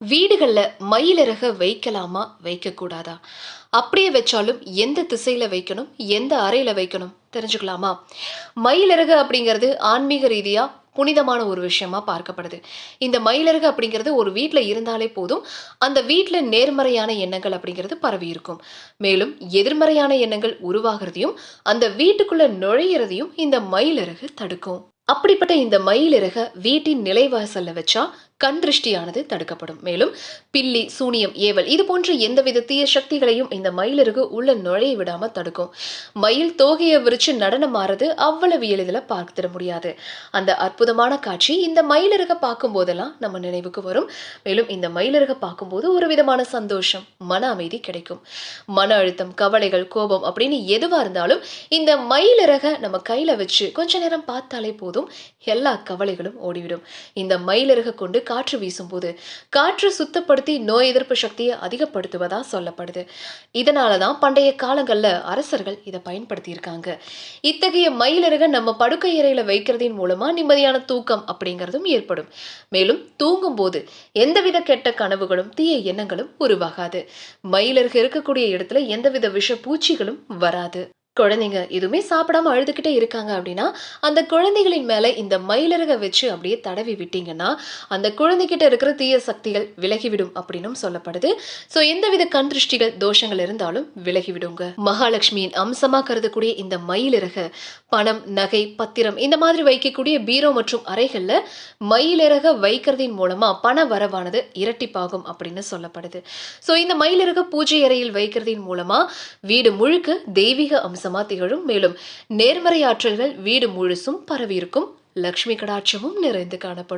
வீடுகள்ல மயிலிறக வைக்கலாமா? வைக்கக்கூடாதா? அப்படியே வச்சாலும் எந்த திசையில வைக்கணும்? எந்த அறையில வைக்கணும்? தெரிஞ்சுக்கலாமா? மயிலிறகு அப்படிங்கிறது ஆன்மீக ரீதியா புனிதமான ஒரு விஷயமா பார்க்கப்படுது. இந்த மயிலிறகு அப்படிங்கிறது ஒரு வீட்ல இருந்தாலே போதும், அந்த வீட்ல நேர்மறையான எண்ணங்கள் அப்படிங்கிறது பரவி இருக்கும். மேலும் எதிர்மறையான எண்ணங்கள் உருவாகுறதையும், அந்த வீட்டுக்குள்ள நுழையிறதையும் இந்த மயிலிறகு தடுக்கும். அப்படிப்பட்ட இந்த மயிலிறக வீட்டின் நிலைவாசல்ல வச்சா கண் திருஷ்டியானது தடுக்கப்படும். மேலும் பில்லி, சூனியம், ஏவல் இது போன்ற எந்தவித தீய சக்திகளையும் இந்த மயிலிறகு உள்ள நுழைய விடாம தடுக்கும். மயில் தோகையை விரிச்சு நடனம் ஆறது அவ்வளவு எளிதில் பார்த்துட முடியாது. அந்த அற்புதமான காட்சி இந்த மயிலிறக பார்க்கும் போதெல்லாம் நம்ம நினைவுக்கு வரும். மேலும் இந்த மயிலிறக பார்க்கும்போது ஒரு விதமான சந்தோஷம், மன அமைதி கிடைக்கும். மன அழுத்தம், கவலைகள், கோபம் அப்படின்னு எதுவா இருந்தாலும் இந்த மயிலிறக நம்ம கையில வச்சு கொஞ்ச நேரம் பார்த்தாலே போதும், எல்லா கவலைகளும் ஓடிவிடும். இந்த மயிலிறக கொண்டு காற்று வீசும்போது காற்று சுத்தப்படுத்தி நோய் எதிர்ப்பு சக்தியை அதிகப்படுத்துவதா சொல்லப்படுது. இதனாலதான் பண்டைய காலங்கள்ல அரசர்கள் இதை பயன்படுத்தி இருக்காங்க. இத்தகைய மயிலிறக நம்ம படுக்கை அறையில வைக்கிறதின் மூலமா நிம்மதியான தூக்கம் அப்படிங்கிறதும் ஏற்படும். மேலும் தூங்கும் போது எந்தவித கெட்ட கனவுகளும் தீய எண்ணங்களும் உருவாகாது. மயிலிறகு இருக்கக்கூடிய இடத்துல எந்தவித விஷ பூச்சிகளும் வராது. குழந்தைங்க எதுவுமே சாப்பிடாம அழுதுகிட்டே இருக்காங்க அப்படின்னா, அந்த குழந்தைகளின் மேல இந்த மயிலிறக வச்சு அப்படியே தடவி விட்டீங்கன்னா, அந்த குழந்தைகிட்ட இருக்கிற தீய சக்திகள் விலகிவிடும் அப்படின்னும் சொல்லப்படுது. ஸோ எந்தவித கண் திருஷ்டிகள், தோஷங்கள் இருந்தாலும் விலகிவிடுங்க. மகாலட்சுமியின் அம்சமா கருதக்கூடிய இந்த மயிலிறக பணம், நகை, பத்திரம் இந்த மாதிரி வைக்கக்கூடிய பீரோ மற்றும் அறைகள்ல மயிலிறக வைக்கிறதின் மூலமா பண வரவானது இரட்டிப்பாகும் அப்படின்னு சொல்லப்படுது. ஸோ இந்த மயிலிறக பூஜை அறையில் வைக்கிறதின் மூலமா வீடு முழுக்க தெய்வீக அம்சமா திகழும். மேலும் நேர்மறை ஆற்றல்கள் வீடு முழுசும் பரவி இருக்கும். லக்ஷ்மி கடாட்சமும் நிறைந்து காணப்படும்.